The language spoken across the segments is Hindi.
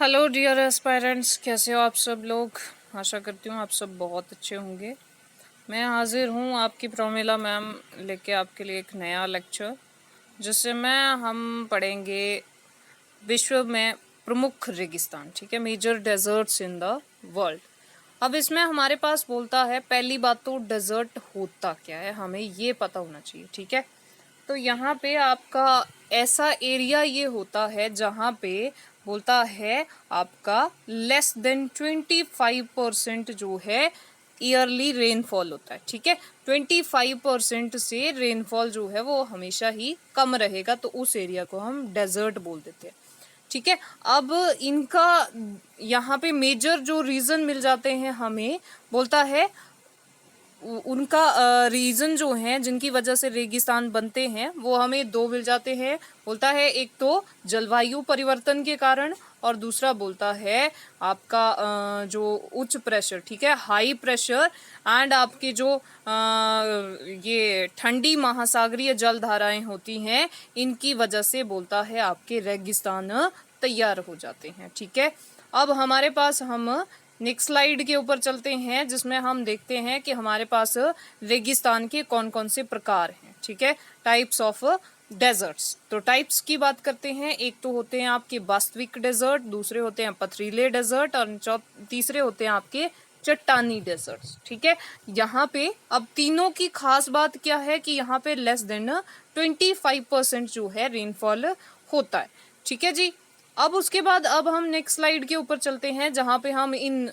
हेलो डियर एस्पायरेंट्स, कैसे हो आप सब लोग। आशा करती हूँ आप सब बहुत अच्छे होंगे। मैं हाजिर हूँ आपकी प्रोमिला मैम लेके आपके लिए एक नया लेक्चर, जिसमें हम पढ़ेंगे विश्व में प्रमुख रेगिस्तान, ठीक है, major deserts in the world. अब इसमें हमारे पास बोलता है, पहली बात तो डेजर्ट होता क्या है हमें ये पता होना चाहिए, ठीक है। तो यहाँ पे आपका ऐसा एरिया ये होता है जहाँ पे बोलता है आपका लेस देन 25% जो है ईयरली रेनफॉल होता है, ठीक है। 25% से रेनफॉल जो है वो हमेशा ही कम रहेगा, तो उस एरिया को हम डेजर्ट बोल देते हैं, ठीक है। अब इनका यहाँ पे मेजर जो रीजन मिल जाते हैं हमें, बोलता है उनका रीज़न जो है जिनकी वजह से रेगिस्तान बनते हैं वो हमें दो मिल जाते हैं। बोलता है एक तो जलवायु परिवर्तन के कारण, और दूसरा बोलता है आपका जो उच्च प्रेशर, ठीक है, हाई प्रेशर, एंड आपके जो ये ठंडी महासागरीय जलधाराएं होती हैं, इनकी वजह से बोलता है आपके रेगिस्तान तैयार हो जाते हैं, ठीक है। अब हमारे पास हम नेक्स्ट स्लाइड के ऊपर चलते हैं, जिसमें हम देखते हैं कि हमारे पास रेगिस्तान के कौन कौन से प्रकार हैं, ठीक है, टाइप्स ऑफ डेजर्ट्स। तो टाइप्स की बात करते हैं, एक तो होते हैं आपके वास्तविक डेजर्ट, दूसरे होते हैं पथरीले डेजर्ट, और तीसरे होते हैं आपके चट्टानी डेजर्ट्स, ठीक है। यहाँ पे अब तीनों की खास बात क्या है कि यहाँ पे लेस देन 25% जो है रेनफॉल होता है, ठीक है जी। अब उसके बाद अब हम नेक्स्ट स्लाइड के ऊपर चलते हैं, जहाँ पे हम इन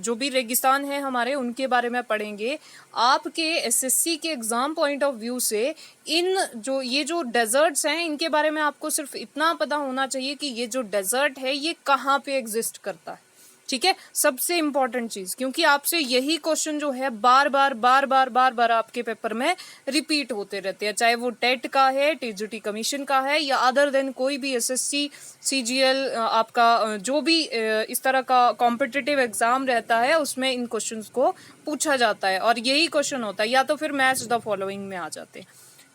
जो भी रेगिस्तान है हमारे उनके बारे में पढ़ेंगे। आपके एसएससी के एग्जाम पॉइंट ऑफ व्यू से इन जो ये जो डेजर्ट्स हैं इनके बारे में आपको सिर्फ इतना पता होना चाहिए कि ये जो डेजर्ट है ये कहाँ पे एग्जिस्ट करता है, ठीक है। सबसे इंपॉर्टेंट चीज, क्योंकि आपसे यही क्वेश्चन जो है बार बार आपके पेपर में रिपीट होते रहते हैं, चाहे वो टेट का है, टीजीटी कमीशन का है, या अदर देन कोई भी एसएससी सीजीएल आपका जो भी इस तरह का कॉम्पिटिटिव एग्जाम रहता है उसमें इन क्वेश्चंस को पूछा जाता है, और यही क्वेश्चन होता है, या तो फिर मैच द फॉलोइंग में आ जाते हैं,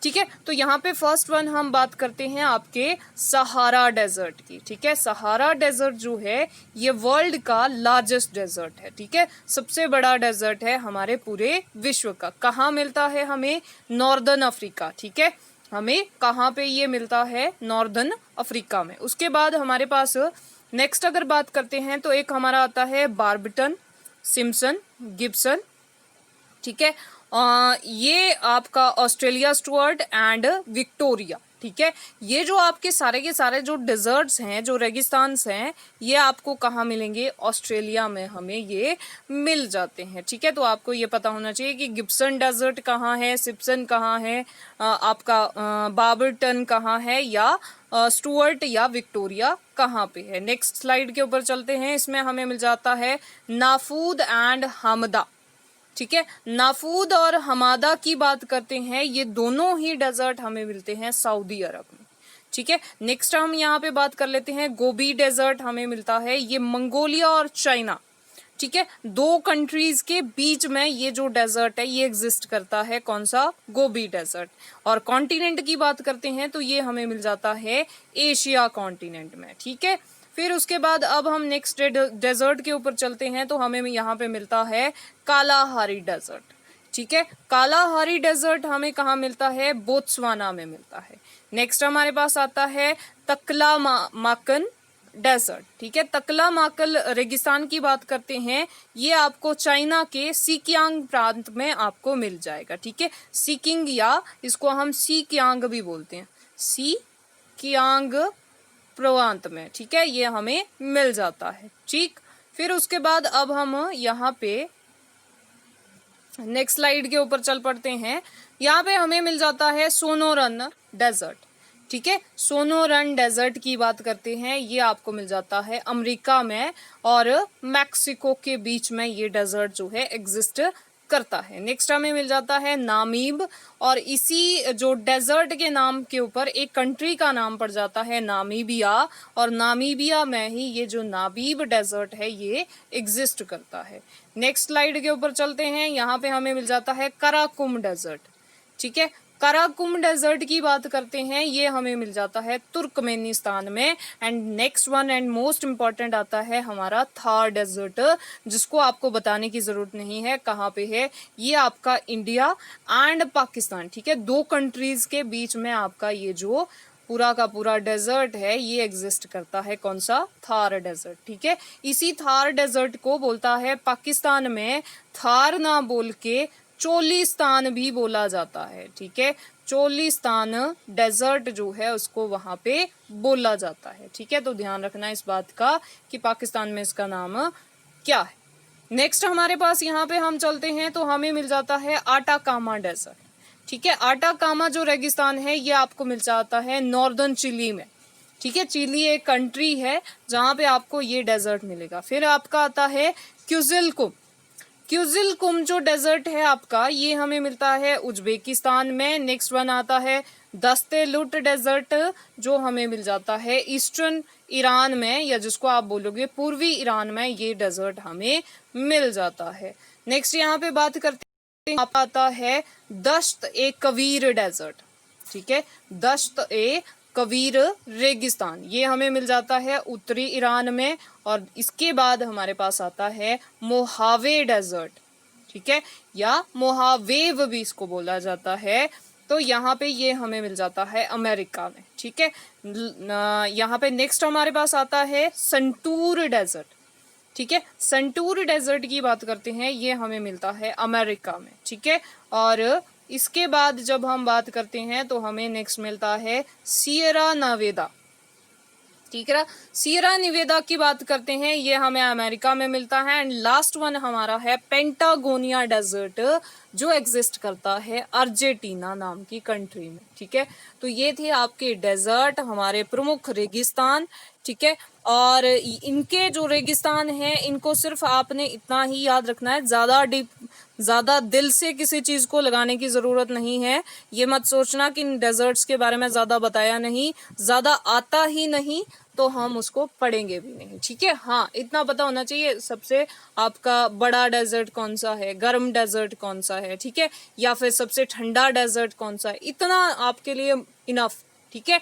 ठीक है। तो यहाँ पे फर्स्ट वन हम बात करते हैं आपके सहारा डेजर्ट की, ठीक है। सहारा डेजर्ट जो है ये वर्ल्ड का लार्जेस्ट डेजर्ट है, ठीक है, सबसे बड़ा डेजर्ट है हमारे पूरे विश्व का। कहाँ मिलता है हमें? नॉर्दर्न अफ्रीका, ठीक है। हमें कहाँ पे ये मिलता है? नॉर्दर्न अफ्रीका में। उसके बाद हमारे पास नेक्स्ट अगर बात करते हैं तो एक हमारा आता है बार्बिटन, सिम्पसन, गिब्सन, ठीक है। ये आपका ऑस्ट्रेलिया स्टुअर्ट एंड विक्टोरिया, ठीक है। ये जो आपके सारे के सारे जो डेजर्ट्स हैं, जो रेगिस्तान्स हैं, ये आपको कहाँ मिलेंगे? ऑस्ट्रेलिया में हमें ये मिल जाते हैं, ठीक है। तो आपको ये पता होना चाहिए कि गिब्सन डेजर्ट कहाँ है, सिम्पसन कहाँ है, आपका बार्बिटन कहाँ है, या स्टुअर्ट या विक्टोरिया कहाँ पे है। नेक्स्ट स्लाइड के ऊपर चलते हैं, इसमें हमें मिल जाता है नाफूद एंड हमदा, ठीक है। नाफूद और हमादा की बात करते हैं, ये दोनों ही डेजर्ट हमें मिलते हैं सऊदी अरब में, ठीक है। नेक्स्ट हम यहाँ पे बात कर लेते हैं गोबी डेजर्ट, हमें मिलता है ये मंगोलिया और चाइना, ठीक है। दो कंट्रीज के बीच में ये जो डेजर्ट है ये एग्जिस्ट करता है, कौन सा? Gobi desert. और कॉन्टिनेंट की बात करते हैं तो ये हमें मिल जाता है एशिया कॉन्टिनेंट में, ठीक है। फिर उसके बाद अब हम नेक्स्ट डेजर्ट के ऊपर चलते हैं, तो हमें यहाँ पे मिलता है कालाहारी डेजर्ट, ठीक है। कालाहारी डेजर्ट हमें कहाँ मिलता है? बोत्सवाना में मिलता है। नेक्स्ट हमारे पास आता है तकलामाकन डेजर्ट, ठीक है। तकलामाकल रेगिस्तान की बात करते हैं, ये आपको चाइना के सिकियांग प्रांत में आपको मिल जाएगा, ठीक है। सिकिंग, या इसको हम सिकियांग भी बोलते हैं, सिकियांग प्रांत में, ठीक है, ये हमें मिल जाता है, ठीक। फिर उसके बाद अब हम यहाँ पे नेक्स्ट स्लाइड के ऊपर चल पड़ते हैं। यहाँ पे हमें मिल जाता है सोनोरन डेजर्ट, ठीक है। सोनोरन डेजर्ट की बात करते हैं, ये आपको मिल जाता है अमेरिका में और मैक्सिको के बीच में ये डेजर्ट जो है एग्जिस्ट करता है। नेक्स्ट हमें मिल जाता है नामीब, और इसी जो डेजर्ट के नाम के ऊपर एक कंट्री का नाम पड़ जाता है नामीबिया, और नामीबिया में ही ये जो नामीब डेजर्ट है ये एग्जिस्ट करता है। नेक्स्ट स्लाइड के ऊपर चलते हैं, यहाँ पे हमें मिल जाता है कराकुम डेजर्ट, ठीक है। काराकुम डेजर्ट की बात करते हैं, ये हमें मिल जाता है तुर्कमेनिस्तान में। And next one and most important आता है हमारा थार डेजर्ट, जिसको आपको बताने की ज़रूरत नहीं है कहाँ पे है, ये आपका इंडिया एंड पाकिस्तान, ठीक है, दो कंट्रीज़ के बीच में आपका ये जो पूरा का पूरा डेजर्ट है ये एग्जिस्ट करता है। कौन सा? थार डेजर्ट, ठीक है। इसी थार डेजर्ट को बोलता है पाकिस्तान में थार ना बोल के चोलिस्तान भी बोला जाता है, ठीक है। चोलिस्तान डेजर्ट जो है उसको वहां पे बोला जाता है, ठीक है। तो ध्यान रखना इस बात का कि पाकिस्तान में इसका नाम क्या है। नेक्स्ट हमारे पास यहाँ पे हम चलते हैं तो हमें मिल जाता है आटाकामा डेजर्ट, ठीक है। आटाकामा जो रेगिस्तान है ये आपको मिल जाता है नॉर्दर्न चिली में, ठीक है। चिली एक कंट्री है जहाँ पे आपको ये डेजर्ट मिलेगा। फिर आपका आता है क्यूजिलकुम। क्यूजिलकुम जो डेजर्ट है आपका ये हमें मिलता है उज्बेकिस्तान में। नेक्स्ट वन आता है दस्तेलुट डेजर्ट जो हमें मिल जाता है ईस्टर्न ईरान में, या जिसको आप बोलोगे पूर्वी ईरान में ये डेजर्ट हमें मिल जाता है। नेक्स्ट यहाँ पे बात करते हैं, आप आता है दश्त ए कवीर डेजर्ट, ठीक है। दश्त ए कवीर रेगिस्तान ये हमें मिल जाता है उत्तरी ईरान में। और इसके बाद हमारे पास आता है मोहावे डेजर्ट, ठीक है, या मोहावेव भी इसको बोला जाता है। तो यहाँ पे ये हमें मिल जाता है अमेरिका में, ठीक है। यहाँ पे नेक्स्ट हमारे पास आता है संटूर डेजर्ट, ठीक है। संटूर डेजर्ट की बात करते हैं, ये हमें मिलता है अमेरिका में, ठीक है। और इसके बाद जब हम बात करते हैं तो हमें नेक्स्ट मिलता है सियरा नेवादा, ठीक है। सियरा नेवादा की बात करते हैं, ये हमें अमेरिका में मिलता है। एंड लास्ट वन हमारा है पेंटागोनिया डेजर्ट जो एग्जिस्ट करता है अर्जेंटीना नाम की कंट्री में, ठीक है। तो ये थे आपके डेजर्ट, हमारे प्रमुख रेगिस्तान, ठीक है। और इनके जो रेगिस्तान हैं इनको सिर्फ आपने इतना ही याद रखना है, ज़्यादा दिल से किसी चीज़ को लगाने की ज़रूरत नहीं है। ये मत सोचना कि इन डेजर्ट्स के बारे में ज़्यादा बताया नहीं, ज़्यादा आता ही नहीं तो हम उसको पढ़ेंगे भी नहीं, ठीक है। हाँ, इतना पता होना चाहिए सबसे आपका बड़ा डेजर्ट कौन सा है, गर्म डेजर्ट कौन सा है, ठीक है, या फिर सबसे ठंडा डेजर्ट कौन सा है, इतना आपके लिए इनफ, ठीक है।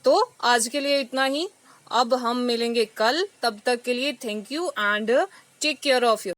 तो आज के लिए इतना ही, अब हम मिलेंगे कल, तब तक के लिए thank you and take care of your